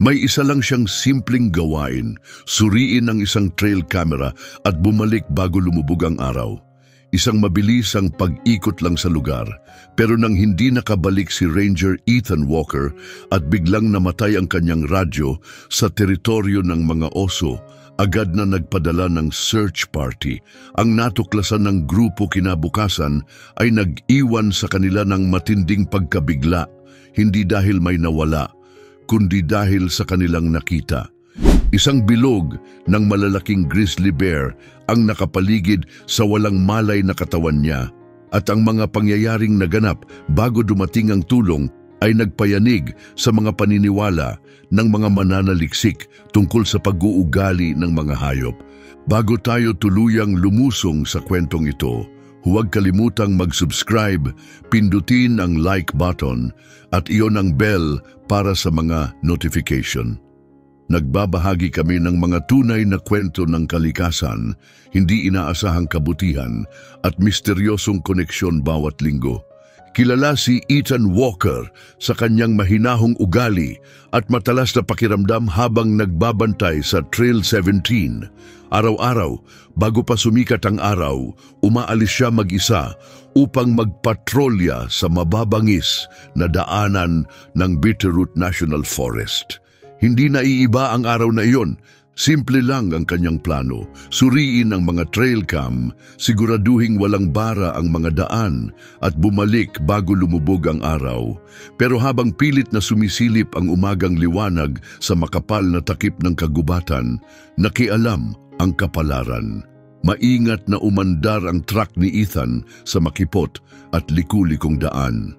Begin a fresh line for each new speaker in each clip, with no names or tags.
May isa lang siyang simpleng gawain, suriin ang isang trail camera at bumalik bago lumubog ang araw. Isang mabilis ang pag-ikot lang sa lugar, pero nang hindi nakabalik si Ranger Ethan Walker at biglang namatay ang kanyang radyo sa teritoryo ng mga oso, agad na nagpadala ng search party. Ang natuklasan ng grupo kinabukasan ay nag-iwan sa kanila ng matinding pagkabigla, hindi dahil may nawala, kundi dahil sa kanilang nakita. Isang bilog ng malalaking grizzly bear ang nakapaligid sa walang malay na katawan niya, at ang mga pangyayaring naganap bago dumating ang tulong ay nagpayanig sa mga paniniwala ng mga mananaliksik tungkol sa pag-uugali ng mga hayop. Bago tayo tuluyang lumusong sa kwentong ito, huwag kalimutang mag-subscribe, pindutin ang like button at iyon ang bell para sa mga notification. Nagbabahagi kami ng mga tunay na kwento ng kalikasan, hindi inaasahang kabutihan at misteryosong koneksyon bawat linggo. Kilala si Ethan Walker sa kanyang mahinahong ugali at matalas na pakiramdam habang nagbabantay sa Trail 17. Araw-araw, bago pa sumikat ang araw, umaalis siya mag-isa upang magpatrolya sa mababangis na daanan ng Bitterroot National Forest. Hindi naiiba ang araw na iyon. Simple lang ang kanyang plano. Suriin ang mga trail cam, siguraduhing walang bara ang mga daan at bumalik bago lumubog ang araw. Pero habang pilit na sumisilip ang umagang liwanag sa makapal na takip ng kagubatan, nakialam ang kapalaran. Maingat na umandar ang truck ni Ethan sa makipot at liku-likong daan.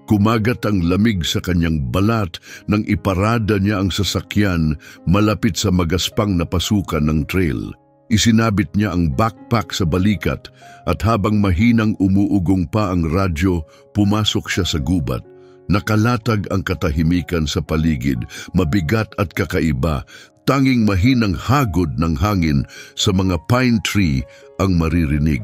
Kumagat ang lamig sa kanyang balat nang iparada niya ang sasakyan malapit sa magaspang na pasukan ng trail. Isinabit niya ang backpack sa balikat at habang mahinang umuugong pa ang radyo, pumasok siya sa gubat. Nakalatag ang katahimikan sa paligid, mabigat at kakaiba. Tanging mahinang hagod ng hangin sa mga pine tree ang maririnig.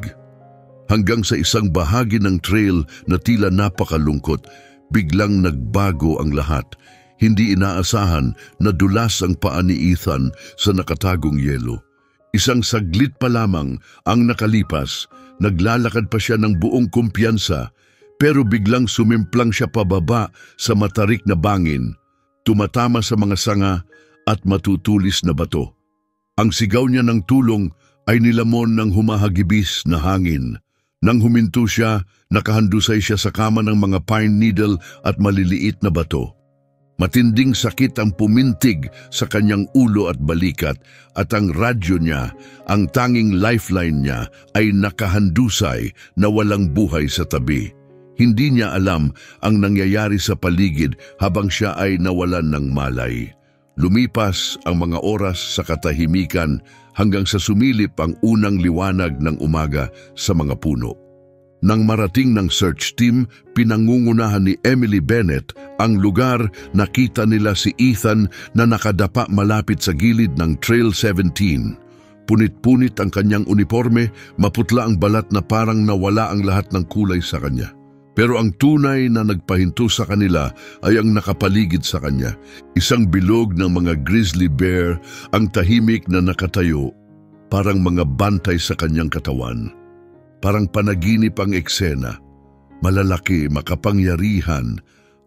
Hanggang sa isang bahagi ng trail na tila napakalungkot, biglang nagbago ang lahat. Hindi inaasahan na dulas ang paa ni Ethan sa nakatagong yelo. Isang saglit pa lamang ang nakalipas, naglalakad pa siya ng buong kumpiyansa, pero biglang sumimplang siya pababa sa matarik na bangin, tumatama sa mga sanga at matutulis na bato. Ang sigaw niya ng tulong ay nilamon ng humahagibis na hangin. Nang huminto siya, nakahandusay siya sa kama ng mga pine needle at maliliit na bato. Matinding sakit ang pumintig sa kanyang ulo at balikat at ang radyo niya, ang tanging lifeline niya, ay nakahandusay na walang buhay sa tabi. Hindi niya alam ang nangyayari sa paligid habang siya ay nawalan ng malay. Lumipas ang mga oras sa katahimikan hanggang sa sumilip ang unang liwanag ng umaga sa mga puno. Nang marating ng search team, pinangungunahan ni Emily Bennett ang lugar, nakita nila si Ethan na nakadapa malapit sa gilid ng Trail 17. Punit-punit ang kanyang uniforme, maputla ang balat na parang nawala ang lahat ng kulay sa kanya. Pero ang tunay na nagpahinto sa kanila ay ang nakapaligid sa kanya. Isang bilog ng mga grizzly bear ang tahimik na nakatayo, parang mga bantay sa kanyang katawan. Parang panaginip ang eksena. Malalaki, makapangyarihan,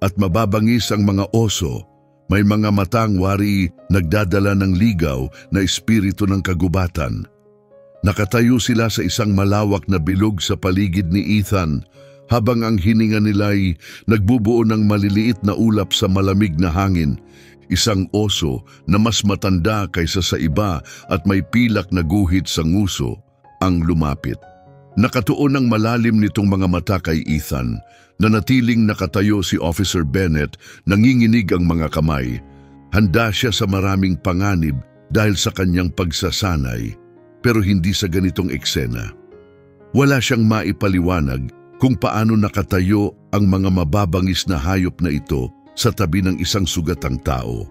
at mababangis ang mga oso. May mga matang wari nagdadala ng ligaw na espiritu ng kagubatan. Nakatayo sila sa isang malawak na bilog sa paligid ni Ethan, habang ang hininga nila'y nagbubuo ng maliliit na ulap sa malamig na hangin. Isang oso na mas matanda kaysa sa iba at may pilak na guhit sa nguso ang lumapit. Nakatuon ng malalim nitong mga mata kay Ethan. Nanatiling nakatayo si Officer Bennett, nanginginig ang mga kamay. Handa siya sa maraming panganib dahil sa kanyang pagsasanay, pero hindi sa ganitong eksena. Wala siyang maipaliwanag kung paano nakatayo ang mga mababangis na hayop na ito sa tabi ng isang sugatang tao.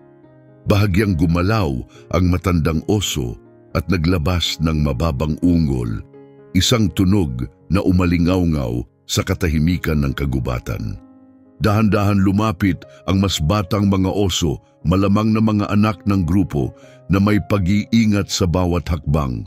Bahagyang gumalaw ang matandang oso at naglabas ng mababang ungol, isang tunog na umalingaw-ngaw sa katahimikan ng kagubatan. Dahan-dahan lumapit ang mas batang mga oso, malamang na mga anak ng grupo na may pag-iingat sa bawat hakbang.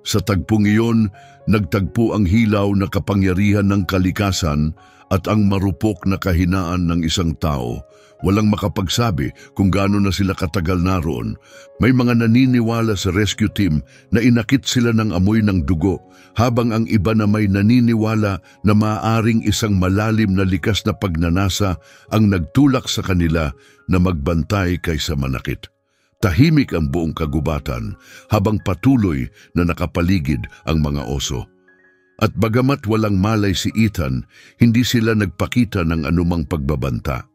Sa tagpong iyon, nagtagpo ang hilaw na kapangyarihan ng kalikasan at ang marupok na kahinaan ng isang tao. Walang makapagsabi kung gaano na sila katagal naroon. May mga naniniwala sa rescue team na inakit sila ng amoy ng dugo, habang ang iba na may naniniwala na maaaring isang malalim na likas na pagnanasa ang nagtulak sa kanila na magbantay kaysa manakit. Tahimik ang buong kagubatan habang patuloy na nakapaligid ang mga oso. At bagamat walang malay si Ethan, hindi sila nagpakita ng anumang pagbabanta.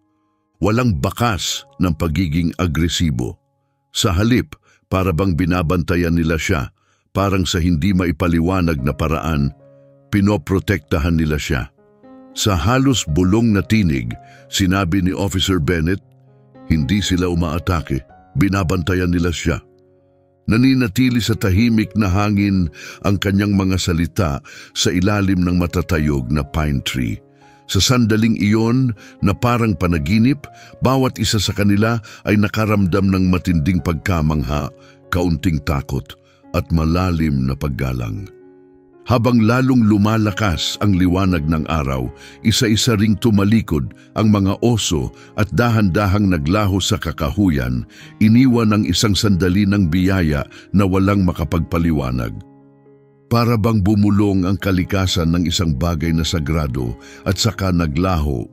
Walang bakas ng pagiging agresibo. Sa halip, para bang binabantayan nila siya, parang sa hindi maipaliwanag na paraan, pinoprotektahan nila siya. Sa halos bulong na tinig, sinabi ni Officer Bennett, hindi sila umaatake, binabantayan nila siya. Naninatili sa tahimik na hangin ang kanyang mga salita sa ilalim ng matatayog na pine tree. Sa sandaling iyon na parang panaginip, bawat isa sa kanila ay nakaramdam ng matinding pagkamangha, kaunting takot at malalim na paggalang. Habang lalong lumalakas ang liwanag ng araw, isa-isa ring tumalikod ang mga oso at dahan-dahang naglaho sa kakahuyan, iniwan ng isang sandali ng biyaya na walang makapagpaliwanag. Para bang bumulong ang kalikasan ng isang bagay na sagrado at saka naglaho.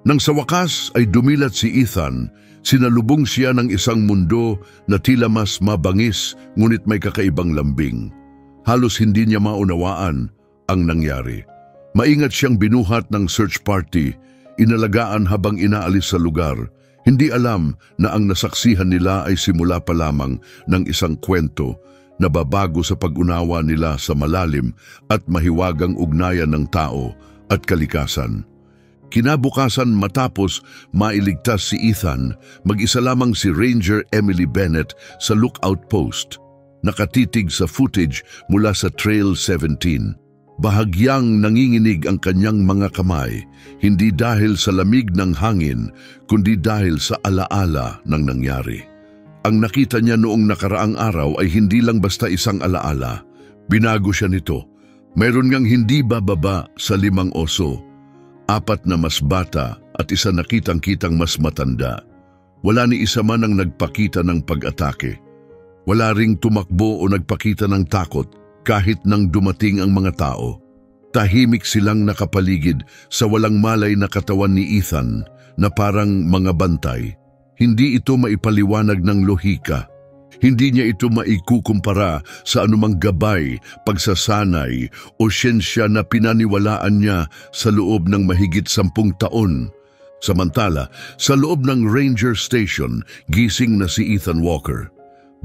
Nang sa wakas ay dumilat si Ethan, sinalubong siya ng isang mundo na tila mas mabangis ngunit may kakaibang lambing. Halos hindi niya maunawaan ang nangyari. Maingat siyang binuhat ng search party, inalagaan habang inaalis sa lugar. Hindi alam na ang nasaksihan nila ay simula pa lamang ng isang kwento na babago sa pag-unawa nila sa malalim at mahiwagang ugnayan ng tao at kalikasan. Kinabukasan matapos mailigtas si Ethan, mag-isa lamang si Ranger Emily Bennett sa lookout post. Nakatitig sa footage mula sa Trail 17. Bahagyang nanginginig ang kanyang mga kamay, hindi dahil sa lamig ng hangin, kundi dahil sa alaala ng nangyari. Ang nakita niya noong nakaraang araw ay hindi lang basta isang alaala. Binago siya nito. Mayroon ngang hindi bababa sa 5 oso, 4 na mas bata at isa na kitang-kitang mas matanda. Wala ni isa man ang nagpakita ng pag-atake. Wala ring tumakbo o nagpakita ng takot kahit nang dumating ang mga tao. Tahimik silang nakapaligid sa walang malay na katawan ni Ethan na parang mga bantay. Hindi ito maipaliwanag ng lohika. Hindi niya ito maikukumpara sa anumang gabay, pagsasanay o siyensya na pinaniwalaan niya sa loob ng mahigit 10 taon. Samantala, sa loob ng Ranger Station, gising na si Ethan Walker.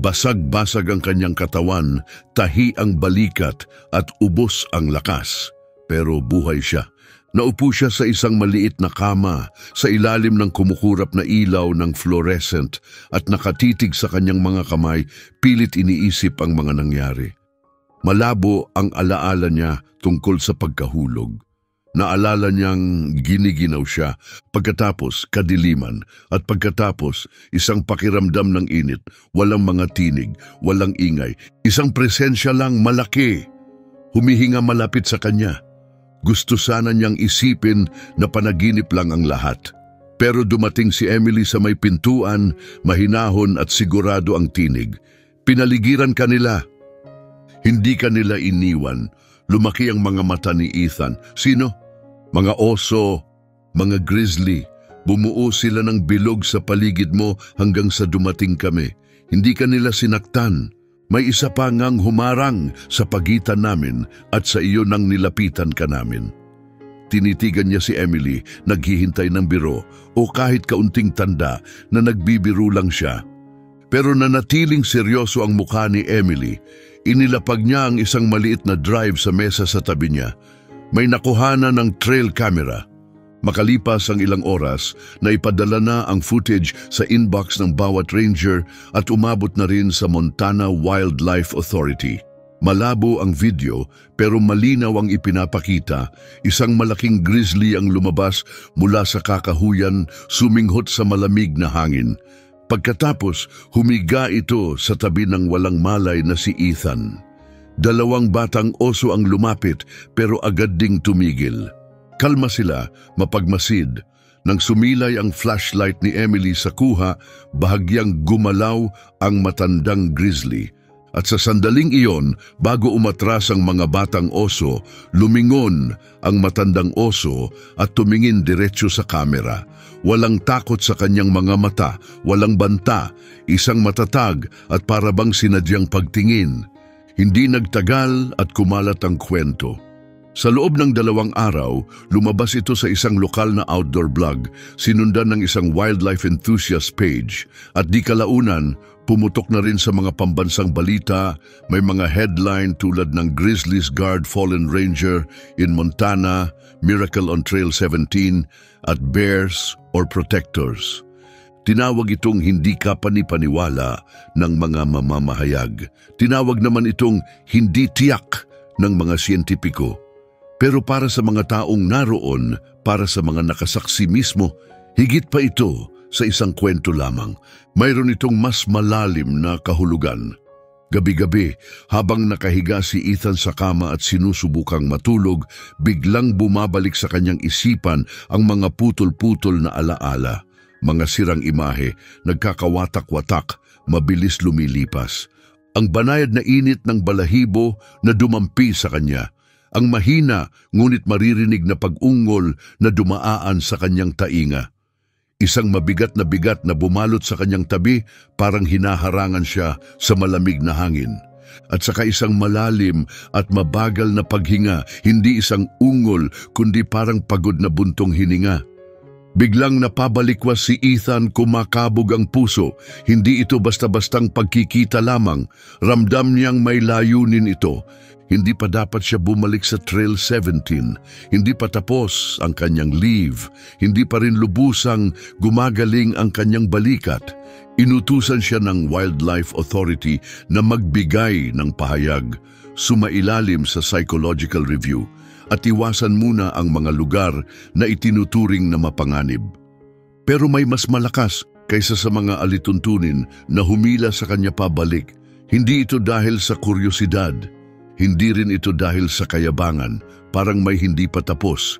Basag-basag ang kanyang katawan, tahi ang balikat at ubos ang lakas. Pero buhay siya. Naupo siya sa isang maliit na kama sa ilalim ng kumukurap na ilaw ng fluorescent at nakatitig sa kanyang mga kamay, pilit iniisip ang mga nangyari. Malabo ang alaala niya tungkol sa pagkahulog. Naalala niyang giniginaw siya, pagkatapos kadiliman, at pagkatapos isang pakiramdam ng init, walang mga tinig, walang ingay, isang presensya lang malaki, humihinga malapit sa kanya. Gusto sana niyang isipin na panaginip lang ang lahat. Pero dumating si Emily sa may pintuan, mahinahon at sigurado ang tinig. Pinaligiran kanila. Hindi kanila iniwan. Lumaki ang mga mata ni Ethan. Sino? Mga oso, mga grizzly. Bumuo sila ng bilog sa paligid mo hanggang sa dumating kami. Hindi kanila sinaktan. May isa pa ngang humarang sa pagitan namin at sa iyo nang nilapitan ka namin. Tinitigan niya si Emily, naghihintay ng biro o kahit kaunting tanda na nagbibiro lang siya. Pero nanatiling seryoso ang mukha ni Emily. Inilapag niya ang isang maliit na drive sa mesa sa tabi niya. May nakuhanan ng trail camera. Makalipas ang ilang oras, naipadala na ang footage sa inbox ng bawat ranger at umabot na rin sa Montana Wildlife Authority. Malabo ang video pero malinaw ang ipinapakita. Isang malaking grizzly ang lumabas mula sa kakahuyan, suminghot sa malamig na hangin. Pagkatapos, humiga ito sa tabi ng walang malay na si Ethan. Dalawang batang oso ang lumapit pero agad ding tumigil. Kalma sila, mapagmasid. Nang sumilay ang flashlight ni Emily sa kuha, bahagyang gumalaw ang matandang grizzly. At sa sandaling iyon, bago umatras ang mga batang oso, lumingon ang matandang oso at tumingin diretso sa kamera. Walang takot sa kanyang mga mata, walang banta, isang matatag at parabang sinadyang pagtingin. Hindi nagtagal at kumalat ang kwento. Sa loob ng 2 araw, lumabas ito sa isang lokal na outdoor blog, sinundan ng isang wildlife enthusiast page, at di kalaunan, pumutok na rin sa mga pambansang balita. May mga headline tulad ng Grizzlies Guard Fallen Ranger in Montana, Miracle on Trail 17, at Bears or Protectors. Tinawag itong hindi kapanipaniwala ng mga mamamahayag. Tinawag naman itong hindi tiyak ng mga siyentipiko. Pero para sa mga taong naroon, para sa mga nakasaksi mismo, higit pa ito sa isang kwento lamang. Mayroon itong mas malalim na kahulugan. Gabi-gabi, habang nakahiga si Ethan sa kama at sinusubukang matulog, biglang bumabalik sa kanyang isipan ang mga putol-putol na alaala. Mga sirang imahe, nagkakawatak-watak, mabilis lumilipas. Ang banayad na init ng balahibo na dumampi sa kanya. Ang mahina ngunit maririnig na pag-ungol na dumaan sa kanyang tainga. Isang mabigat na bumalot sa kanyang tabi, parang hinaharangan siya sa malamig na hangin. At saka isang malalim at mabagal na paghinga, hindi isang ungol kundi parang pagod na buntong hininga. Biglang napabalikwas si Ethan, kumakabog ang puso. Hindi ito basta-bastang pagkikita lamang. Ramdam niyang may layunin ito. Hindi pa dapat siya bumalik sa Trail 17. Hindi pa tapos ang kanyang leave. Hindi pa rin lubusang gumagaling ang kanyang balikat. Inutusan siya ng Wildlife Authority na magbigay ng pahayag, sumailalim sa psychological review, at iwasan muna ang mga lugar na itinuturing na mapanganib. Pero may mas malakas kaysa sa mga alituntunin na humila sa kanya pabalik. Hindi ito dahil sa kuryosidad. Hindi rin ito dahil sa kayabangan, parang may hindi pa tapos.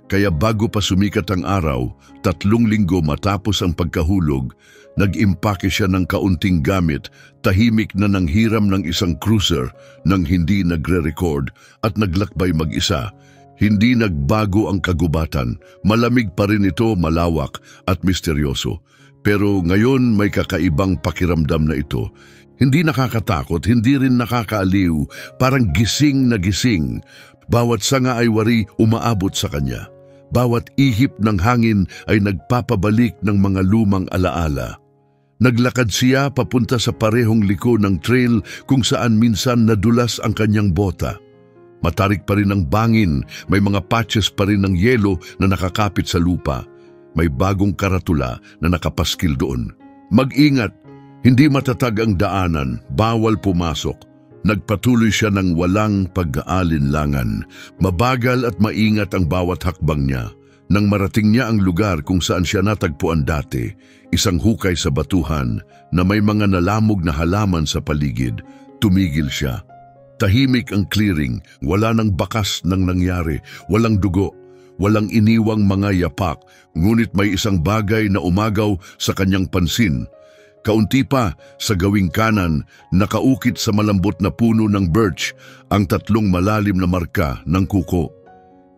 Kaya bago pa sumikat ang araw, 3 linggo matapos ang pagkahulog, nag-impake siya ng kaunting gamit, tahimik na nanghiram ng isang cruiser nang hindi nagre-record at naglakbay mag-isa. Hindi nagbago ang kagubatan, malamig pa rin ito, malawak at misteryoso. Pero ngayon may kakaibang pakiramdam na ito. Hindi nakakatakot, hindi rin nakakaaliw, parang gising na gising. Bawat sanga ay wari umaabot sa kanya. Bawat ihip ng hangin ay nagpapabalik ng mga lumang alaala. Naglakad siya papunta sa parehong liko ng trail kung saan minsan nadulas ang kanyang bota. Matarik pa rin ang bangin, may mga patches pa rin ng yelo na nakakapit sa lupa. May bagong karatula na nakapaskil doon. Mag-ingat! Hindi matatag ang daanan, bawal pumasok. Nagpatuloy siya ng walang pag-aalinlangan. Mabagal at maingat ang bawat hakbang niya. Nang marating niya ang lugar kung saan siya natagpuan dati, isang hukay sa batuhan na may mga nalamog na halaman sa paligid, tumigil siya. Tahimik ang clearing, wala nang bakas ng nangyari, walang dugo, walang iniwang mga yapak, ngunit may isang bagay na umagaw sa kanyang pansin. Kaunti pa, sa gawing kanan, nakaukit sa malambot na puno ng birch ang 3 malalim na marka ng kuko.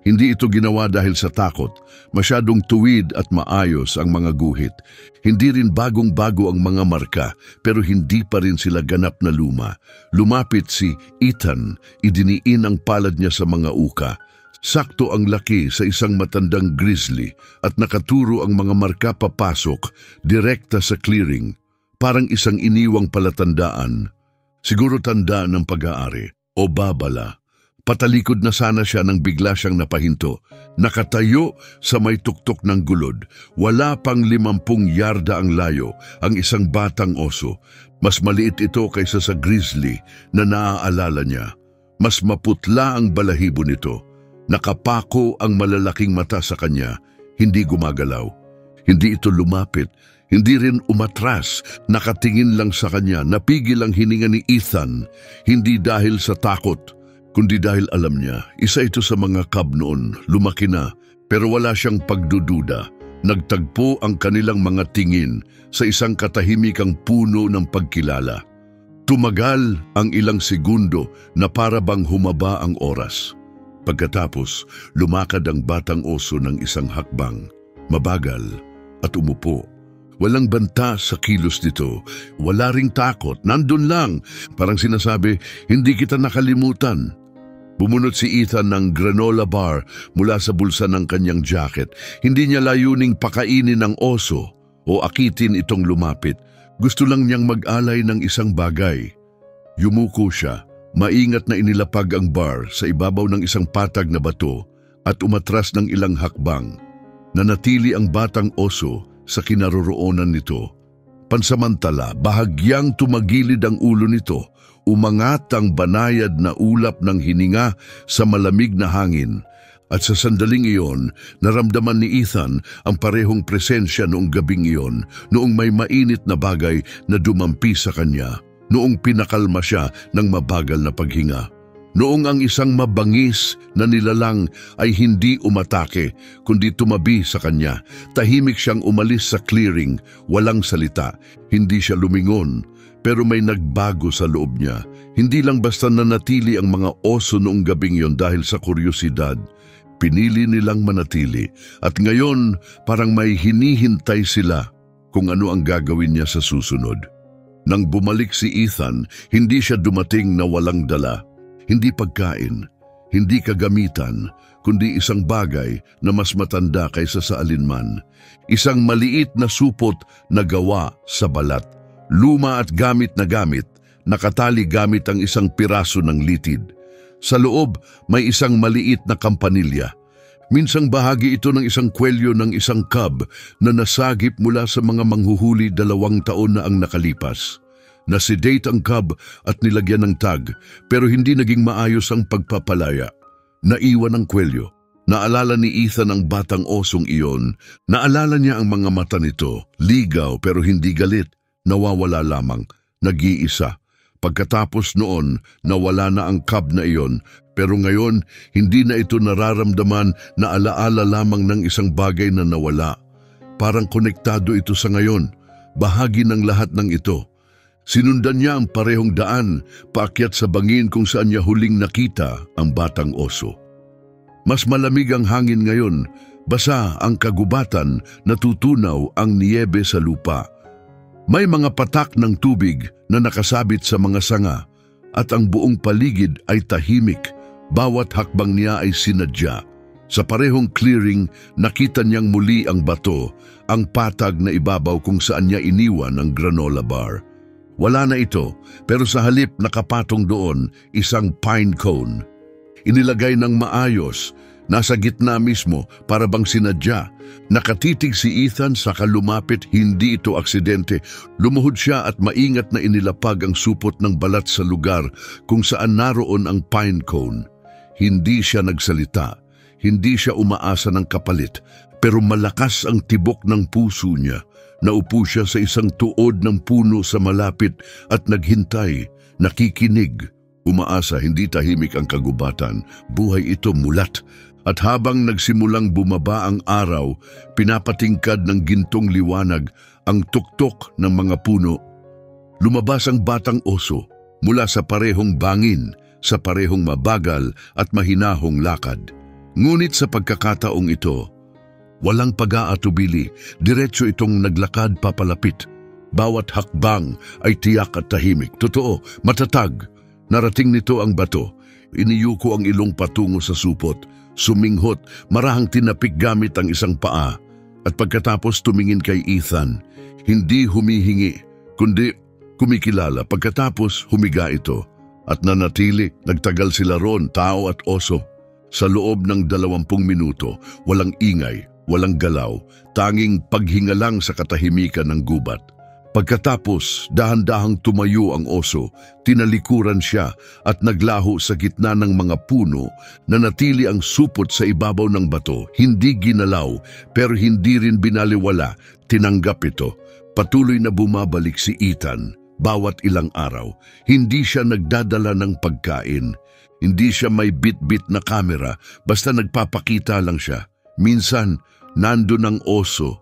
Hindi ito ginawa dahil sa takot, masyadong tuwid at maayos ang mga guhit. Hindi rin bagong-bago ang mga marka, pero hindi pa rin sila ganap na luma. Lumapit si Ethan, idiniin ang palad niya sa mga uka. Sakto ang laki sa isang matandang grizzly at nakaturo ang mga marka papasok, direkta sa clearing. Parang isang iniwang palatandaan, siguro tanda ng pag-aari o babala. Patalikod na sana siya nang bigla siyang napahinto. Nakatayo sa may tuktok ng gulod. Wala pang 50 yarda ang layo ang isang batang oso. Mas maliit ito kaysa sa grizzly na naaalala niya. Mas maputla ang balahibo nito. Nakapako ang malalaking mata sa kanya. Hindi gumagalaw. Hindi ito lumapit. Hindi rin umatras. Nakatingin lang sa kanya. Napigil ang hininga ni Ethan. Hindi dahil sa takot, kundi dahil alam niya, isa ito sa mga cub noon, lumaki na, pero wala siyang pagdududa. Nagtagpo ang kanilang mga tingin sa isang katahimikang puno ng pagkilala. Tumagal ang ilang segundo na para bang humaba ang oras. Pagkatapos, lumakad ang batang oso ng isang hakbang, mabagal at umupo. Walang banta sa kilos nito, wala ring takot, nandun lang, parang sinasabi, hindi kita nakalimutan. Bumunot si Ethan ng granola bar mula sa bulsa ng kanyang jacket. Hindi niya layuning pakainin ng oso o akitin itong lumapit. Gusto lang niyang mag-alay ng isang bagay. Yumuko siya, maingat na inilapag ang bar sa ibabaw ng isang patag na bato at umatras ng ilang hakbang. Nanatili ang batang oso sa kinaroroonan nito. Pansamantala, bahagyang tumagilid ang ulo nito. Umangat ang banayad na ulap ng hininga sa malamig na hangin. At sa sandaling iyon, naramdaman ni Ethan ang parehong presensya noong gabing iyon, noong may mainit na bagay na dumampi sa kanya, noong pinakalma siya ng mabagal na paghinga. Noong ang isang mabangis na nilalang ay hindi umatake, kundi tumabi sa kanya. Tahimik siyang umalis sa clearing, walang salita, hindi siya lumingon. Pero may nagbago sa loob niya. Hindi lang basta nanatili ang mga oso noong gabing yon dahil sa kuryosidad. Pinili nilang manatili at ngayon parang may hinihintay sila kung ano ang gagawin niya sa susunod. Nang bumalik si Ethan, hindi siya dumating na walang dala. Hindi pagkain, hindi kagamitan, kundi isang bagay na mas matanda kaysa sa alinman. Isang maliit na supot na gawa sa balat. Luma at gamit, nakatali gamit ang isang piraso ng litid. Sa loob, may isang maliit na kampanilya. Minsang bahagi ito ng isang kwelyo ng isang cub na nasagip mula sa mga manghuhuli 2 taon na ang nakalipas. Nasedate ang cub at nilagyan ng tag, pero hindi naging maayos ang pagpapalaya. Naiwan ang kwelyo. Naalala ni Ethan ang batang osong iyon. Naalala niya ang mga mata nito, ligaw pero hindi galit. Nawawala lamang, nag-iisa. Pagkatapos noon, nawala na ang cub na iyon, pero ngayon, hindi na ito nararamdaman na alaala lamang ng isang bagay na nawala. Parang konektado ito sa ngayon, bahagi ng lahat ng ito. Sinundan niya ang parehong daan, paakyat sa bangin kung saan niya huling nakita ang batang oso. Mas malamig ang hangin ngayon, basa ang kagubatan, natutunaw ang niyebe sa lupa. May mga patak ng tubig na nakasabit sa mga sanga at ang buong paligid ay tahimik. Bawat hakbang niya ay sinadya. Sa parehong clearing, nakita niyang muli ang bato, ang patag na ibabaw kung saan niya iniwan ang granola bar. Wala na ito, pero sa halip nakapatong doon isang pine cone. Inilagay ng maayos, nasa gitna mismo para bang sinadya. Nakatitig si Ethan sa kalumapit, hindi ito aksidente. Lumuhod siya at maingat na inilapag ang supot ng balat sa lugar kung saan naroon ang pine cone. Hindi siya nagsalita, hindi siya umaasa ng kapalit, pero malakas ang tibok ng puso niya. Naupo siya sa isang tuod ng puno sa malapit at naghintay, nakikinig. Umaasa, hindi tahimik ang kagubatan. Buhay ito mulat. At habang nagsimulang bumaba ang araw, pinapatingkad ng gintong liwanag ang tuktok ng mga puno. Lumabas ang batang oso mula sa parehong bangin, sa parehong mabagal at mahinahong lakad. Ngunit sa pagkakataong ito, walang pag-aatubili, diretso itong naglakad papalapit. Bawat hakbang ay tiyak at tahimik. Totoo, matatag. Narating nito ang bato. Iniyuko ang ilong patungo sa supot. Suminghot, marahang tinapik gamit ang isang paa. At pagkatapos tumingin kay Ethan, hindi humihingi, kundi kumikilala. Pagkatapos humiga ito. At nanatili, nagtagal sila ron, tao at oso. Sa loob ng 20 minuto, walang ingay, walang galaw, tanging paghinga lang sa katahimikan ng gubat. Pagkatapos, dahan-dahang tumayo ang oso, tinalikuran siya at naglaho sa gitna ng mga puno. Nanatili ang supot sa ibabaw ng bato, hindi ginalaw pero hindi rin binaliwala, tinanggap ito. Patuloy na bumabalik si Ethan bawat ilang araw. Hindi siya nagdadala ng pagkain, hindi siya may bit-bit na kamera, basta nagpapakita lang siya. Minsan, nandun ang oso.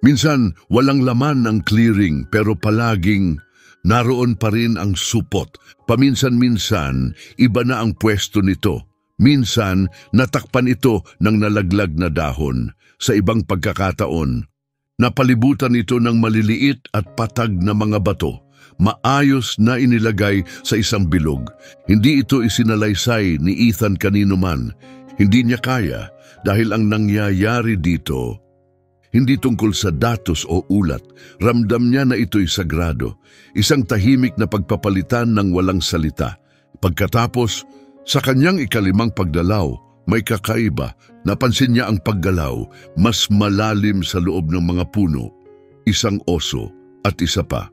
Minsan, walang laman ng clearing pero palaging naroon pa rin ang supot. Paminsan-minsan, iba na ang pwesto nito. Minsan, natakpan ito ng nalaglag na dahon. Sa ibang pagkakataon, napalibutan ito ng maliliit at patag na mga bato. Maayos na inilagay sa isang bilog. Hindi ito isinalaysay ni Ethan kanino man. Hindi niya kaya dahil ang nangyayari dito hindi tungkol sa datos o ulat. Ramdam niya na ito'y sagrado, isang tahimik na pagpapalitan ng walang salita. Pagkatapos, sa kanyang ikalimang pagdalaw, may kakaiba. Napansin niya ang paggalaw, mas malalim sa loob ng mga puno, isang oso at isa pa.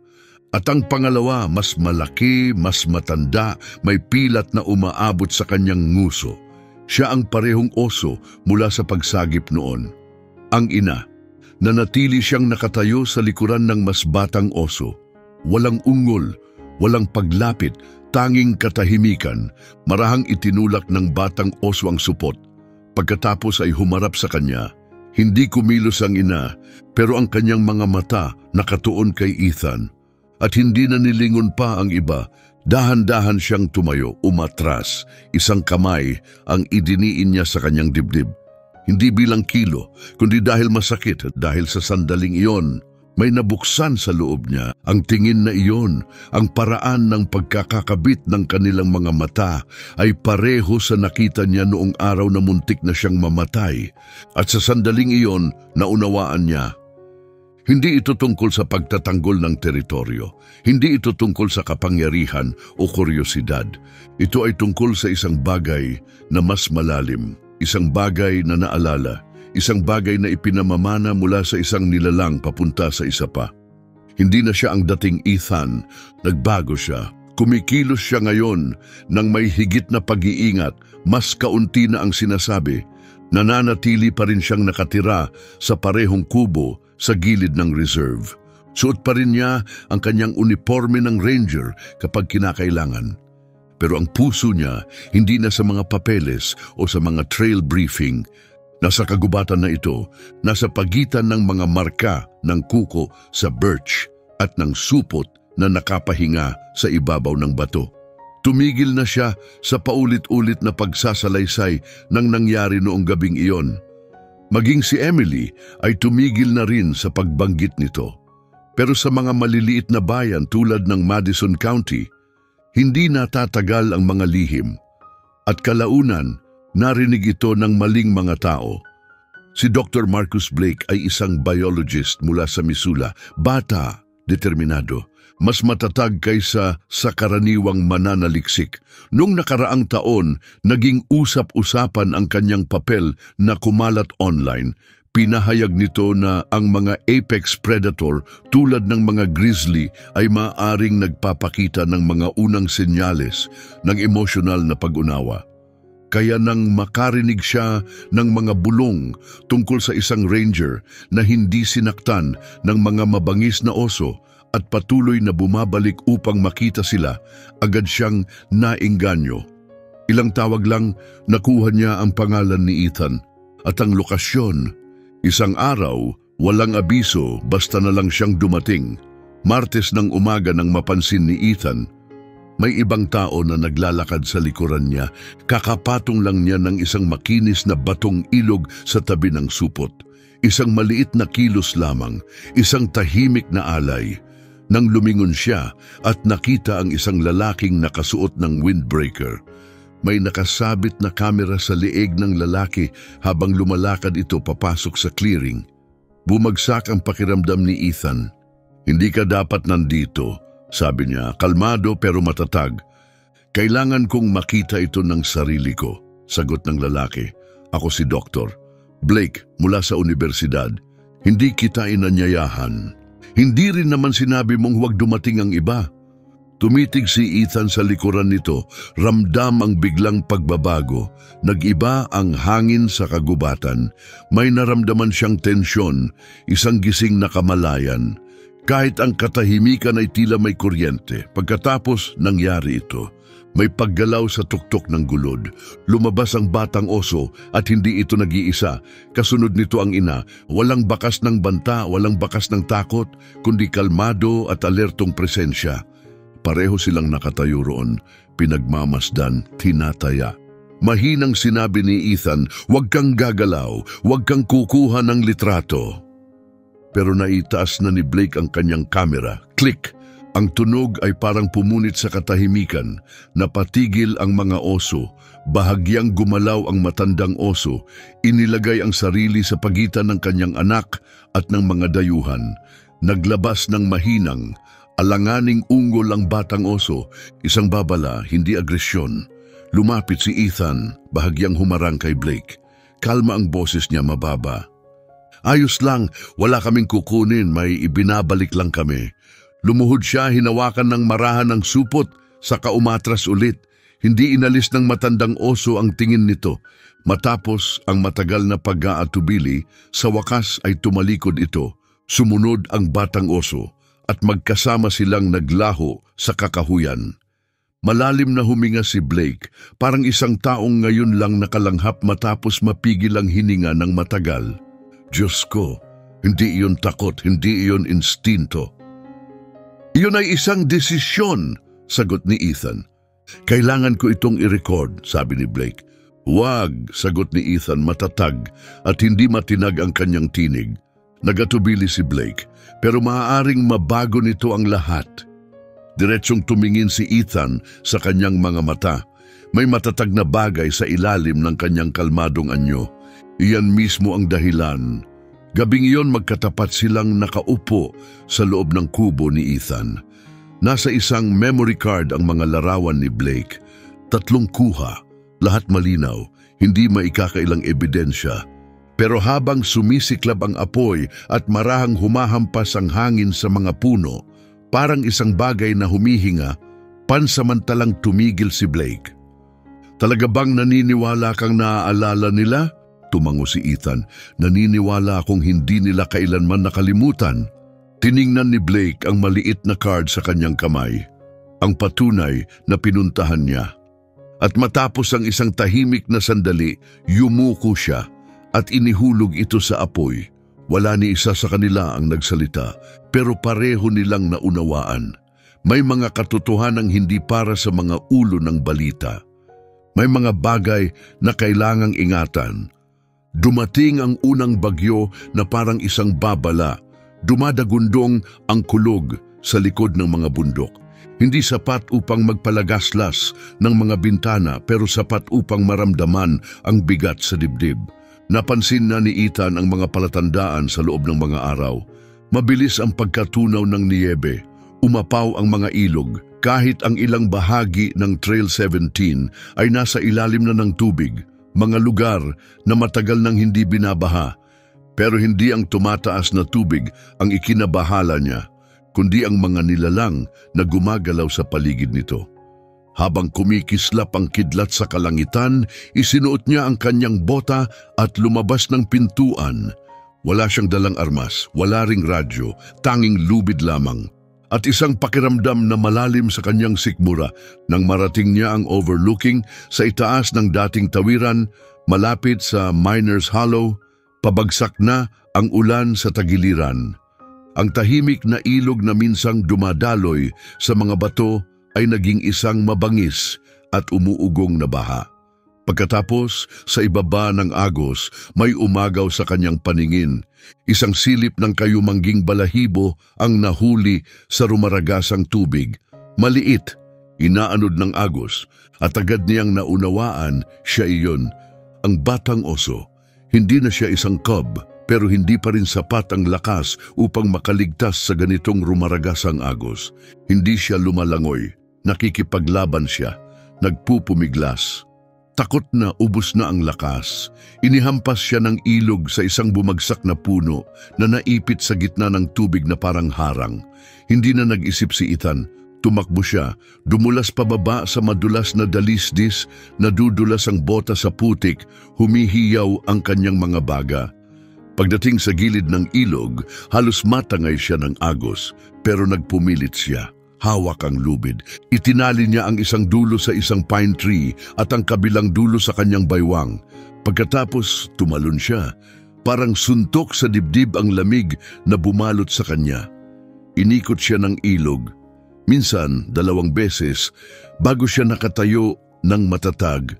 At ang pangalawa, mas malaki, mas matanda, may pilat na umaabot sa kanyang nguso. Siya ang parehong oso mula sa pagsagip noon. Ang ina, nanatili siyang nakatayo sa likuran ng mas batang oso. Walang ungol, walang paglapit, tanging katahimikan. Marahang itinulak ng batang oso ang supot. Pagkatapos ay humarap sa kanya. Hindi kumilos ang ina, pero ang kanyang mga mata nakatuon kay Ethan. At hindi na nilingon pa ang iba. Dahan-dahan siyang tumayo, umatras. Isang kamay ang idiniin niya sa kanyang dibdib. Hindi bilang kilo, kundi dahil masakit at dahil sa sandaling iyon, may nabuksan sa loob niya. Ang tingin na iyon, ang paraan ng pagkakakabit ng kanilang mga mata ay pareho sa nakita niya noong araw na muntik na siyang mamatay. At sa sandaling iyon, naunawaan niya. Hindi ito tungkol sa pagtatanggol ng teritoryo. Hindi ito tungkol sa kapangyarihan o kuryosidad. Ito ay tungkol sa isang bagay na mas malalim. Isang bagay na naalala, isang bagay na ipinamamana mula sa isang nilalang papunta sa isa pa. Hindi na siya ang dating Ethan, nagbago siya. Kumikilos siya ngayon nang may higit na pag-iingat, mas kaunti na ang sinasabi. Nananatili pa rin siyang nakatira sa parehong kubo sa gilid ng reserve. Suot pa rin niya ang kanyang uniforme ng ranger kapag kinakailangan. Pero ang puso niya hindi na sa mga papeles o sa mga trail briefing. Nasa kagubatan na ito, nasa pagitan ng mga marka ng kuko sa birch at ng supot na nakapahinga sa ibabaw ng bato. Tumigil na siya sa paulit-ulit na pagsasalaysay ng nangyari noong gabing iyon. Maging si Emily ay tumigil na rin sa pagbanggit nito. Pero sa mga maliliit na bayan tulad ng Madison County, hindi natatagal ang mga lihim. At kalaunan, narinig ito ng maling mga tao. Si Dr. Marcus Blake ay isang biologist mula sa Missoula, bata, determinado, mas matatag kaysa sa karaniwang mananaliksik. Noong nakaraang taon, naging usap-usapan ang kanyang papel na kumalat online. Pinahayag nito na ang mga apex predator tulad ng mga grizzly ay maaaring nagpapakita ng mga unang senyales ng emosyonal na pag-unawa. Kaya nang makarinig siya ng mga bulong tungkol sa isang ranger na hindi sinaktan ng mga mabangis na oso at patuloy na bumabalik upang makita sila, agad siyang naengganyo. Ilang tawag lang, nakuha niya ang pangalan ni Ethan at ang lokasyon. Isang araw, walang abiso, basta na lang siyang dumating. Martes ng umaga nang mapansin ni Ethan, may ibang tao na naglalakad sa likuran niya. Kakapatong lang niya ng isang makinis na batong ilog sa tabi ng supot. Isang maliit na kilos lamang, isang tahimik na alay. Nang lumingon siya at nakita ang isang lalaking nakasuot ng windbreaker. May nakasabit na kamera sa leeg ng lalaki habang lumalakad ito papasok sa clearing. Bumagsak ang pakiramdam ni Ethan. Hindi ka dapat nandito, sabi niya, kalmado pero matatag. Kailangan kong makita ito ng sarili ko, sagot ng lalaki. Ako si Dr. Blake mula sa universidad. Hindi kita inanyayahan. Hindi rin naman sinabi mong huwag dumating ang iba. Tumitig si Ethan sa likuran nito, ramdam ang biglang pagbabago. Nag-iba ang hangin sa kagubatan. May naramdaman siyang tensyon, isang gising na kamalayan. Kahit ang katahimikan ay tila may kuryente. Pagkatapos nangyari ito, may paggalaw sa tuktok ng gulod. Lumabas ang batang oso at hindi ito nag-iisa. Kasunod nito ang ina. Walang bakas ng banta, walang bakas ng takot, kundi kalmado at alertong presensya. Pareho silang nakatayo roon, pinagmamasdan, tinataya. Mahinang sinabi ni Ethan, "Huwag kang gagalaw, huwag kang kukuha ng litrato." Pero naitaas na ni Blake ang kanyang kamera. Click! Ang tunog ay parang pumunit sa katahimikan. Napatigil ang mga oso. Bahagyang gumalaw ang matandang oso. Inilagay ang sarili sa pagitan ng kanyang anak at ng mga dayuhan. Naglabas ng mahinang, alanganing unggol ang batang oso. Isang babala, hindi agresyon. Lumapit si Ethan, bahagyang humarang kay Blake. Kalma ang boses niya, mababa. "Ayos lang, wala kaming kukunin, may ibinabalik lang kami." Lumuhod siya, hinawakan ng marahan ng supot, saka umatras ulit. Hindi inalis ng matandang oso ang tingin nito. Matapos ang matagal na pag-aatubili, sa wakas ay tumalikod ito. Sumunod ang batang oso at magkasama silang naglaho sa kakahuyan. Malalim na huminga si Blake, parang isang taong ngayon lang nakalanghap matapos mapigil ang hininga ng matagal. "Diyos ko, hindi iyon takot, hindi iyon instinto. Iyon ay isang desisyon," sagot ni Ethan. "Kailangan ko itong i-record," sabi ni Blake. "Wag," sagot ni Ethan matatag at hindi matinag ang kanyang tinig. Nagatubili si Blake, pero maaaring mabago nito ang lahat. Diretsong tumingin si Ethan sa kanyang mga mata. May matatag na bagay sa ilalim ng kanyang kalmadong anyo. Iyan mismo ang dahilan. Gabing iyon magkatapat silang nakaupo sa loob ng kubo ni Ethan. Nasa isang memory card ang mga larawan ni Blake. 3 kuha, lahat malinaw, hindi maikakailang ebidensya. Pero habang sumisiklab ang apoy at marahang humahampas ang hangin sa mga puno, parang isang bagay na humihinga, pansamantalang tumigil si Blake. "Talaga bang naniniwala kang naaalala nila?" Tumango si Ethan. "Naniniwala akong hindi nila kailanman nakalimutan." Tiningnan ni Blake ang maliit na card sa kanyang kamay, ang patunay na pinuntahan niya. At matapos ang isang tahimik na sandali, yumuko siya at inihulog ito sa apoy. Wala ni isa sa kanila ang nagsalita, pero pareho nilang naunawaan. May mga katotohanang hindi para sa mga ulo ng balita. May mga bagay na kailangang ingatan. Dumating ang unang bagyo na parang isang babala. Dumadagundong ang kulog sa likod ng mga bundok. Hindi sapat upang magpalagaslas ng mga bintana, pero sapat upang maramdaman ang bigat sa dibdib. Napansin na ni Ethan ang mga palatandaan sa loob ng mga araw. Mabilis ang pagkatunaw ng niyebe. Umapaw ang mga ilog. Kahit ang ilang bahagi ng Trail 17 ay nasa ilalim na ng tubig. Mga lugar na matagal nang hindi binabaha, pero hindi ang tumataas na tubig ang ikinabahala niya, kundi ang mga nilalang na gumagalaw sa paligid nito. Habang kumikislap ang kidlat sa kalangitan, isinuot niya ang kanyang bota at lumabas ng pintuan. Wala siyang dalang armas, wala ring radyo, tanging lubid lamang. At isang pakiramdam na malalim sa kanyang sikmura nang marating niya ang overlooking sa itaas ng dating tawiran, malapit sa Miners Hollow. Pabagsak na ang ulan sa tagiliran. Ang tahimik na ilog na minsang dumadaloy sa mga bato ay naging isang mabangis at umuugong na baha. Pagkatapos, sa ibaba ng agos, may umagaw sa kanyang paningin. Isang silip ng kayumangging balahibo ang nahuli sa rumaragasang tubig. Maliit, inaanod ng agos, at agad niyang naunawaan siya iyon. Ang batang oso. Hindi na siya isang cub, pero hindi pa rin sapat ang lakas upang makaligtas sa ganitong rumaragasang agos. Hindi siya lumalangoy. Nakikipaglaban siya. nagpupumiglas. Takot na ubos na ang lakas, inihampas siya ng ilog sa isang bumagsak na puno na naipit sa gitna ng tubig na parang harang. Hindi na nag-isip si Ethan. Tumakbo siya, dumulas pababa sa madulas na dalisdis, nadudulas ang bota sa putik, humihiyaw ang kanyang mga baga. Pagdating sa gilid ng ilog, halos matangay siya ng agos, pero nagpumilit siya. Hawak ang lubid. Itinali niya ang isang dulo sa isang pine tree at ang kabilang dulo sa kanyang baywang. Pagkatapos, tumalon siya. Parang suntok sa dibdib ang lamig na bumalot sa kanya. Inikot siya ng ilog. Minsan, 2 beses, bago siya nakatayo ng matatag.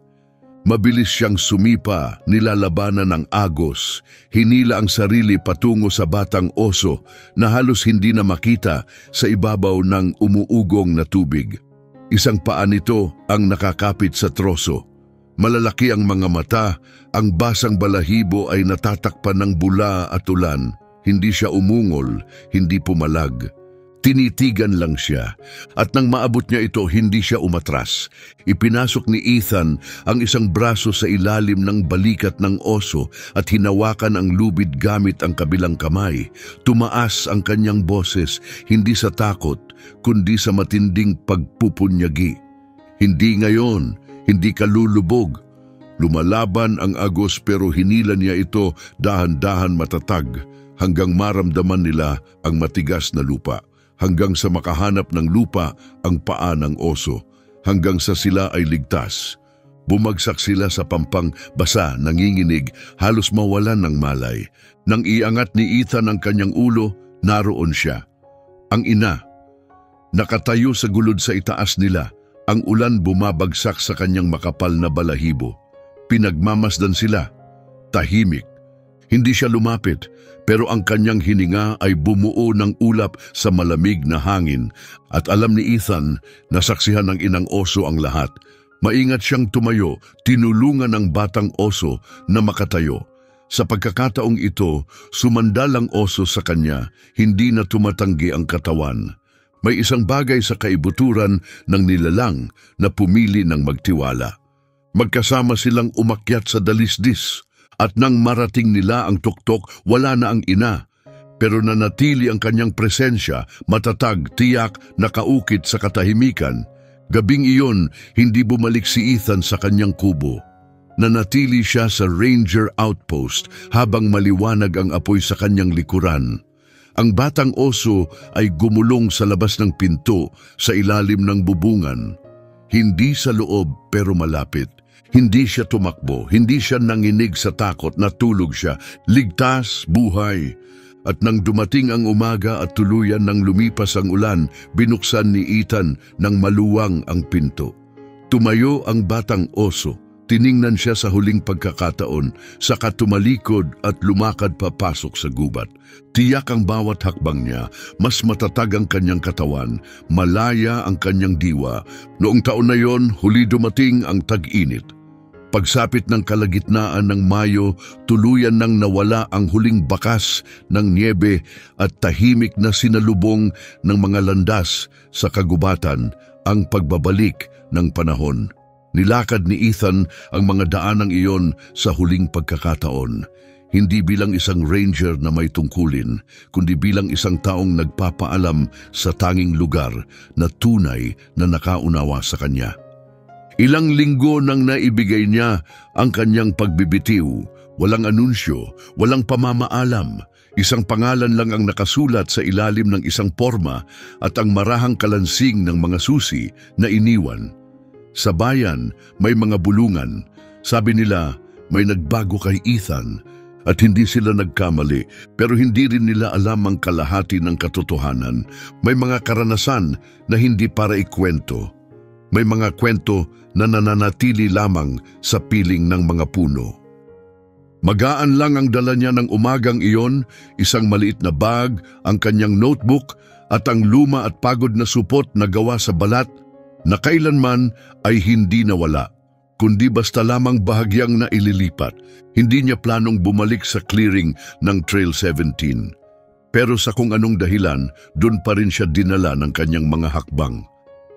Mabilis siyang sumipa, nilalabanan ng agos, hinila ang sarili patungo sa batang oso na halos hindi na makita sa ibabaw ng umuugong na tubig. Isang paa nito ang nakakapit sa troso. Malalaki ang mga mata, ang basang balahibo ay natatakpan ng bula at ulan. Hindi siya umungol, hindi pumalag. Tinitigan lang siya, at nang maabot niya ito, hindi siya umatras. Ipinasok ni Ethan ang isang braso sa ilalim ng balikat ng oso at hinawakan ang lubid gamit ang kabilang kamay. Tumaas ang kanyang boses, hindi sa takot, kundi sa matinding pagpupunyagi. Hindi ngayon, hindi ka lulubog. Lumalaban ang agos pero hinila niya ito dahan-dahan matatag hanggang maramdaman nila ang matigas na lupa. Hanggang sa makahanap ng lupa ang paa ng oso, hanggang sa sila ay ligtas. Bumagsak sila sa pampang basa, nanginginig, halos mawalan ng malay. Nang iangat ni Ethan ang kanyang ulo, naroon siya. Ang ina. Nakatayo sa gulod sa itaas nila, ang ulan bumabagsak sa kanyang makapal na balahibo. Pinagmamasdan sila. Tahimik. Hindi siya lumapit, pero ang kanyang hininga ay bumuo ng ulap sa malamig na hangin at alam ni Ethan na saksihan ng inang oso ang lahat. Maingat siyang tumayo, tinulungan ng batang oso na makatayo. Sa pagkakataong ito, sumandal ang oso sa kanya, hindi na tumatanggi ang katawan. May isang bagay sa kaibuturan ng nilalang na pumili ng magtiwala. Magkasama silang umakyat sa dalisdis. At nang marating nila ang tuktok, wala na ang ina. Pero nanatili ang kanyang presensya, matatag, tiyak, nakaukit sa katahimikan. Gabing iyon, hindi bumalik si Ethan sa kanyang kubo. Nanatili siya sa Ranger Outpost habang maliwanag ang apoy sa kanyang likuran. Ang batang oso ay gumulong sa labas ng pinto sa ilalim ng bubungan. Hindi sa loob pero malapit. Hindi siya tumakbo, hindi siya nanginig sa takot, natulog siya, ligtas, buhay. At nang dumating ang umaga at tuluyan nang lumipas ang ulan, binuksan ni Ethan ng maluwang ang pinto. Tumayo ang batang oso, tiningnan siya sa huling pagkakataon, saka tumalikod at lumakad papasok sa gubat. Tiyak ang bawat hakbang niya, mas matatag ang kanyang katawan, malaya ang kanyang diwa. Noong taon na yon, huli dumating ang tag-init. Pagsapit ng kalagitnaan ng Mayo, tuluyan nang nawala ang huling bakas ng niebe at tahimik na sinalubong ng mga landas sa kagubatan ang pagbabalik ng panahon. Nilakad ni Ethan ang mga daanang iyon sa huling pagkakataon. Hindi bilang isang ranger na may tungkulin, kundi bilang isang taong nagpapaalam sa tanging lugar na tunay na nakaunawa sa kanya. Ilang linggo nang naibigay niya ang kanyang pagbibitiw. Walang anunsyo, walang pamamaalam. Isang pangalan lang ang nakasulat sa ilalim ng isang porma at ang marahang kalansing ng mga susi na iniwan. Sa bayan, may mga bulungan. Sabi nila, may nagbago kay Ethan at hindi sila nagkamali, pero hindi rin nila alam ang kalahati ng katotohanan. May mga karanasan na hindi para ikwento. May mga kwento na nananatili lamang sa piling ng mga puno. Magaan lang ang dala niya ng umagang iyon, isang maliit na bag, ang kanyang notebook at ang luma at pagod na supot na gawa sa balat na kailanman ay hindi nawala, kundi basta lamang bahagyang na ililipat. Hindi niya planong bumalik sa clearing ng Trail 17. Pero sa kung anong dahilan, doon pa rin siya dinala ng kanyang mga hakbang.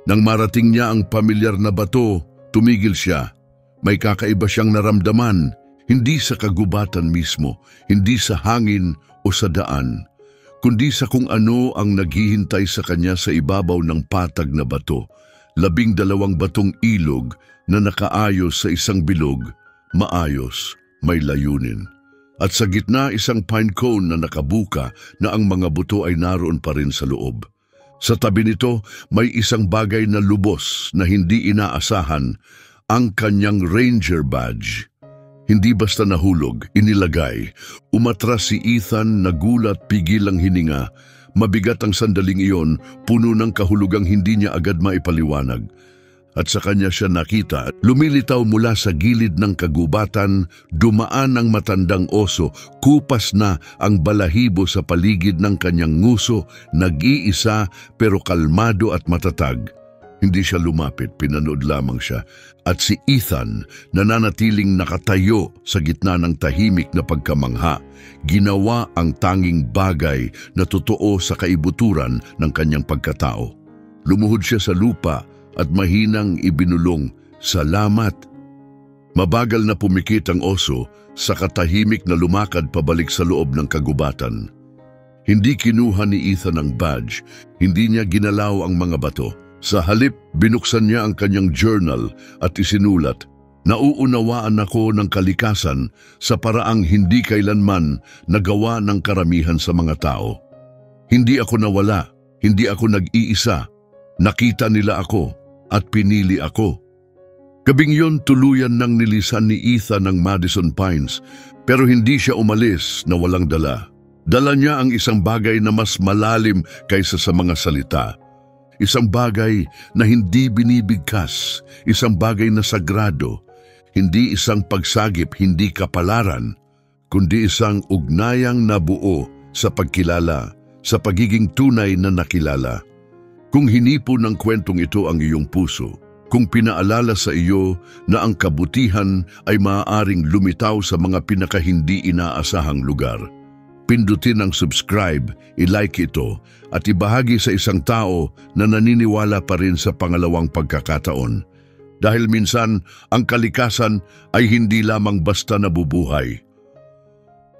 Nang marating niya ang pamilyar na bato, Tumigil siya. May kakaiba siyang naramdaman, hindi sa kagubatan mismo, hindi sa hangin o sa daan, kundi sa kung ano ang naghihintay sa kanya sa ibabaw ng patag na bato. 12 batong ilog na nakaayos sa isang bilog, maayos, may layunin. At sa gitna isang pine cone na nakabuka na ang mga buto ay naroon pa rin sa loob. Sa tabi nito may isang bagay na lubos na hindi inaasahan, ang kanyang ranger badge. Hindi basta nahulog, inilagay. Umatras si Ethan, nagulat, pigil ang hininga. Mabigat ang sandaling iyon, puno ng kahulugang hindi niya agad maipaliwanag. At sa kanya siya nakita, lumilitaw mula sa gilid ng kagubatan, dumaan ang matandang oso, kupas na ang balahibo sa paligid ng kanyang nguso, nag-iisa pero kalmado at matatag. Hindi siya lumapit, pinanood lamang siya. At si Ethan, nananatiling nakatayo sa gitna ng tahimik na pagkamangha, ginawa ang tanging bagay na totoo sa kaibuturan ng kanyang pagkatao. Lumuhod siya sa lupa at mahinang ibinulong, "Salamat." Mabagal na pumikit ang oso sa katahimik na lumakad pabalik sa loob ng kagubatan. Hindi kinuha ni Ethan ang badge, hindi niya ginalaw ang mga bato. Sa halip, binuksan niya ang kanyang journal at isinulat, "Nauunawaan ako ng kalikasan sa paraang hindi kailanman nagawa ng karamihan sa mga tao. Hindi ako nawala, hindi ako nag-iisa. Nakita nila ako at pinili ako." Gabing yun, tuluyan nang nilisan ni Ethan ng Madison Pines, pero hindi siya umalis na walang dala. Dala niya ang isang bagay na mas malalim kaysa sa mga salita. Isang bagay na hindi binibigkas, isang bagay na sagrado, hindi isang pagsagip, hindi kapalaran, kundi isang ugnayang nabuo sa pagkilala, sa pagiging tunay na nakilala. Kung hinipo ng kwentong ito ang iyong puso, kung pinaalala sa iyo na ang kabutihan ay maaaring lumitaw sa mga pinakahindi inaasahang lugar, pindutin ang subscribe, i-like ito, at ibahagi sa isang tao na naniniwala pa rin sa pangalawang pagkakataon. Dahil minsan, ang kalikasan ay hindi lamang basta nabubuhay.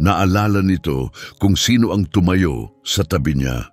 Naalala nito kung sino ang tumayo sa tabi niya.